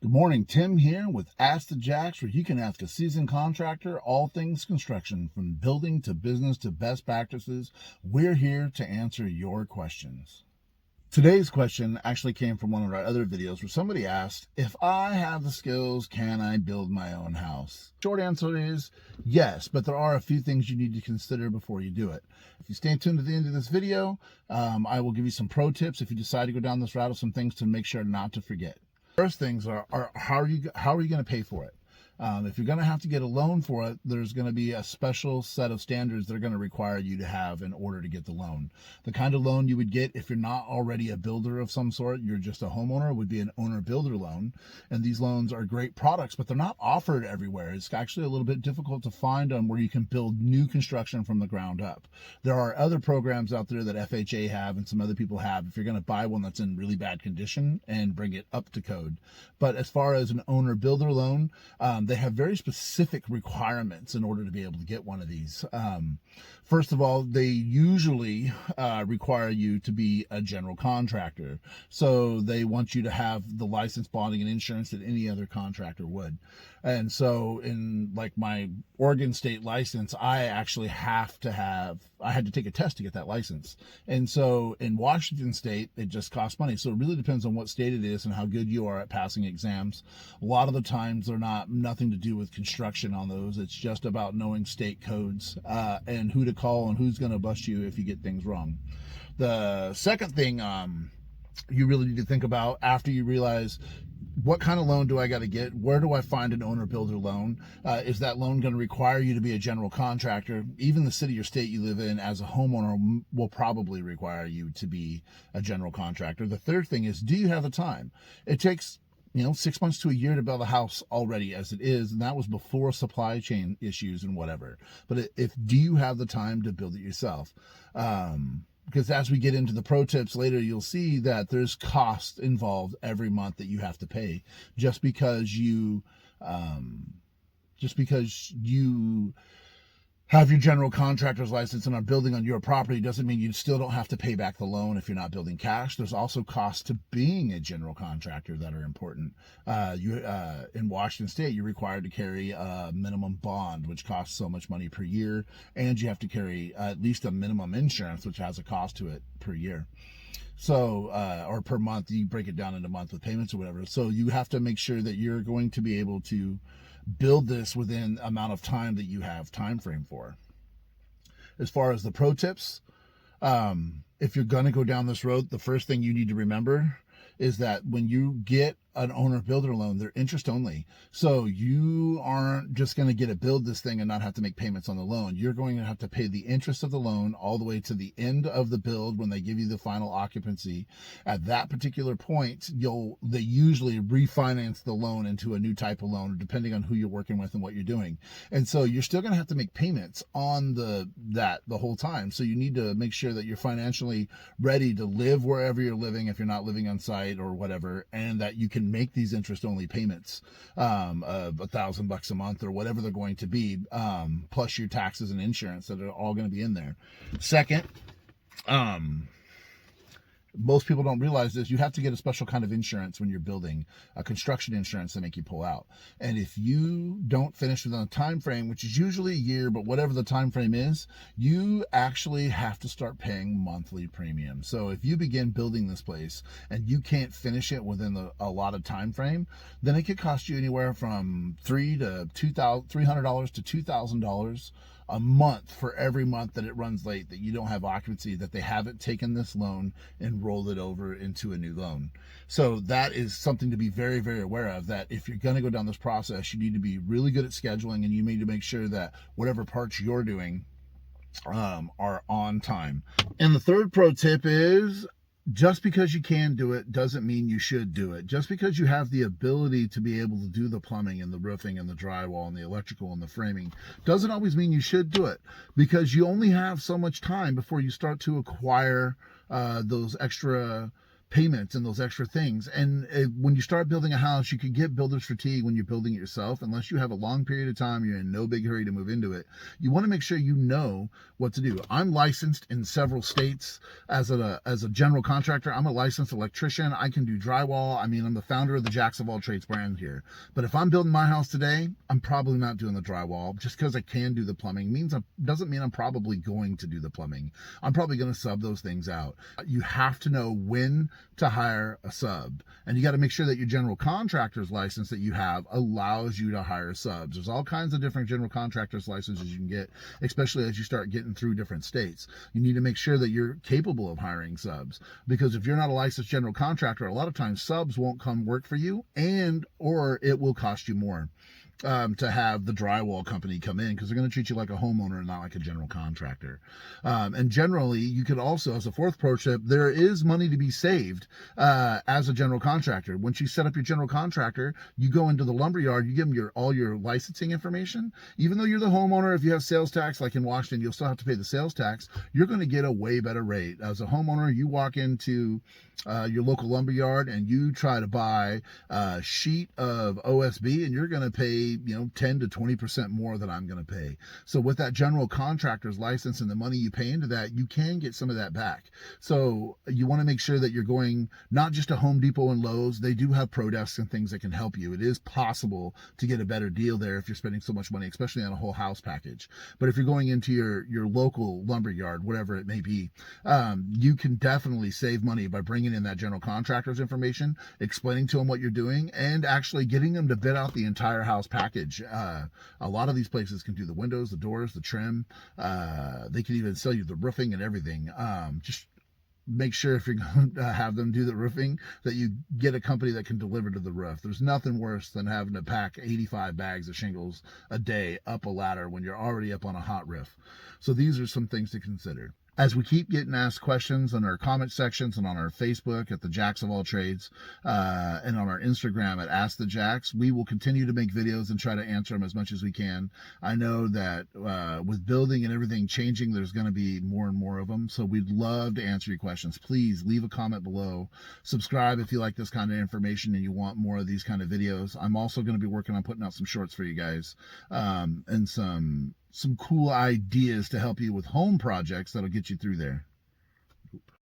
Good morning, Tim here with Ask the Jacks, where you can ask a seasoned contractor all things construction, from building to business to best practices. We're here to answer your questions. Today's question actually came from one of our other videos where somebody asked, if I have the skills, can I build my own house? Short answer is yes, but there are a few things you need to consider before you do it. If you stay tuned to the end of this video, I will give you some pro tips if you decide to go down this route of some things to make sure not to forget. First things are how are you going to pay for it? If you're going to have to get a loan for it, there's going to be a special set of standards that are going to require you to have in order to get the loan. The kind of loan you would get if you're not already a builder of some sort, you're just a homeowner, would be an owner-builder loan. And these loans are great products, but they're not offered everywhere. It's actually a little bit difficult to find them where you can build new construction from the ground up. There are other programs out there that FHA have and some other people have if you're going to buy one that's in really bad condition and bring it up to code. But as far as an owner-builder loan, they have very specific requirements in order to be able to get one of these. First of all, they usually require you to be a general contractor. So they want you to have the license, bonding, and insurance that any other contractor would. And so in like my Oregon state license, I had to take a test to get that license. And so in Washington state, it just costs money. So it really depends on what state it is and how good you are at passing exams. A lot of the times they're nothing to do with construction on those. It's just about knowing state codes and who to call and who's going to bust you if you get things wrong. The second thing you really need to think about after you realize, what kind of loan do I got to get? Where do I find an owner-builder loan? Is that loan going to require you to be a general contractor? Even the city or state you live in as a homeowner will probably require you to be a general contractor. The third thing is, do you have the time? It takes 6 months to a year to build a house already as it is, and that was before supply chain issues and whatever. But do you have the time to build it yourself? Because as we get into the pro tips later, you'll see that there's cost involved every month that you have to pay just because you have your general contractor's license and are building on your property doesn't mean you still don't have to pay back the loan if you're not building cash. There's also costs to being a general contractor that are important. In Washington State, you're required to carry a minimum bond, which costs so much money per year, and you have to carry at least a minimum insurance, which has a cost to it per year. So, or per month, you break it down into monthly payments or whatever. So you have to make sure that you're going to be able to build this within amount of time that you have time frame for. As far as the pro tips, if you're going to go down this road, the first thing you need to remember is that when you get an owner builder loan, they're interest only. So you aren't just going to get to build this thing and not have to make payments on the loan. You're going to have to pay the interest of the loan all the way to the end of the build when they give you the final occupancy. At that particular point, they usually refinance the loan into a new type of loan, depending on who you're working with and what you're doing. And so you're still going to have to make payments on the whole time. So you need to make sure that you're financially ready to live wherever you're living if you're not living on site or whatever, and that you can make these interest only payments of $1,000 a month or whatever they're going to be, plus your taxes and insurance that are all going to be in there. Second, most people don't realize this. You have to get a special kind of insurance when you're building, a construction insurance to make you pull out. And if you don't finish within a time frame, which is usually a year, but whatever the time frame is, you actually have to start paying monthly premium. So if you begin building this place and you can't finish it within a lot of time frame, then it could cost you anywhere from $300 to $2,000 a month for every month that it runs late, that you don't have occupancy, that they haven't taken this loan and rolled it over into a new loan. So that is something to be very, very aware of, that if you're going to go down this process, you need to be really good at scheduling, and you need to make sure that whatever parts you're doing are on time. And the third pro tip is, just because you can do it doesn't mean you should do it. Just because you have the ability to be able to do the plumbing and the roofing and the drywall and the electrical and the framing doesn't always mean you should do it, because you only have so much time before you start to acquire those extra payments and those extra things. And when you start building a house, you could get builder's fatigue when you're building it yourself. Unless you have a long period of time, you're in no big hurry to move into it. You want to make sure you know what to do. I'm licensed in several states as a general contractor. I'm a licensed electrician. I can do drywall. I mean, I'm the founder of the Jacks of all trades brand here. But if I'm building my house today, I'm probably not doing the drywall. Just because I can do the plumbing doesn't mean I'm probably going to do the plumbing. I'm probably going to sub those things out. You have to know when to hire a sub, and you got to make sure that your general contractor's license that you have allows you to hire subs. There's all kinds of different general contractor's licenses you can get, especially as you start getting through different states. You need to make sure that you're capable of hiring subs, because if you're not a licensed general contractor, a lot of times subs won't come work for you, or it will cost you more to have the drywall company come in, because they're going to treat you like a homeowner and not like a general contractor. And generally, you could also, as a fourth pro tip, there is money to be saved as a general contractor. Once you set up your general contractor, you go into the lumber yard, you give them all your licensing information. Even though you're the homeowner, if you have sales tax, like in Washington, you'll still have to pay the sales tax. You're going to get a way better rate. As a homeowner, you walk into your local lumber yard and you try to buy a sheet of OSB, and you're going to pay 10 to 20% more than I'm going to pay. So with that general contractor's license and the money you pay into that, you can get some of that back. So you want to make sure that you're going not just to Home Depot and Lowe's. They do have pro desks and things that can help you. It is possible to get a better deal there if you're spending so much money, especially on a whole house package. But if you're going into your local lumber yard, whatever it may be, you can definitely save money by bringing in that general contractor's information, explaining to them what you're doing, and actually getting them to bid out the entire house package. A lot of these places can do the windows, the doors, the trim. They can even sell you the roofing and everything. Just make sure if you're going to have them do the roofing that you get a company that can deliver to the roof. There's nothing worse than having to pack 85 bags of shingles a day up a ladder when you're already up on a hot roof. So these are some things to consider. As we keep getting asked questions in our comment sections and on our Facebook at the Jacks of All Trades, and on our Instagram at Ask the Jacks, we will continue to make videos and try to answer them as much as we can. I know that with building and everything changing, there's going to be more and more of them. So we'd love to answer your questions. Please leave a comment below. Subscribe if you like this kind of information and you want more of these kind of videos. I'm also going to be working on putting out some shorts for you guys, and some cool ideas to help you with home projects that'll get you through there.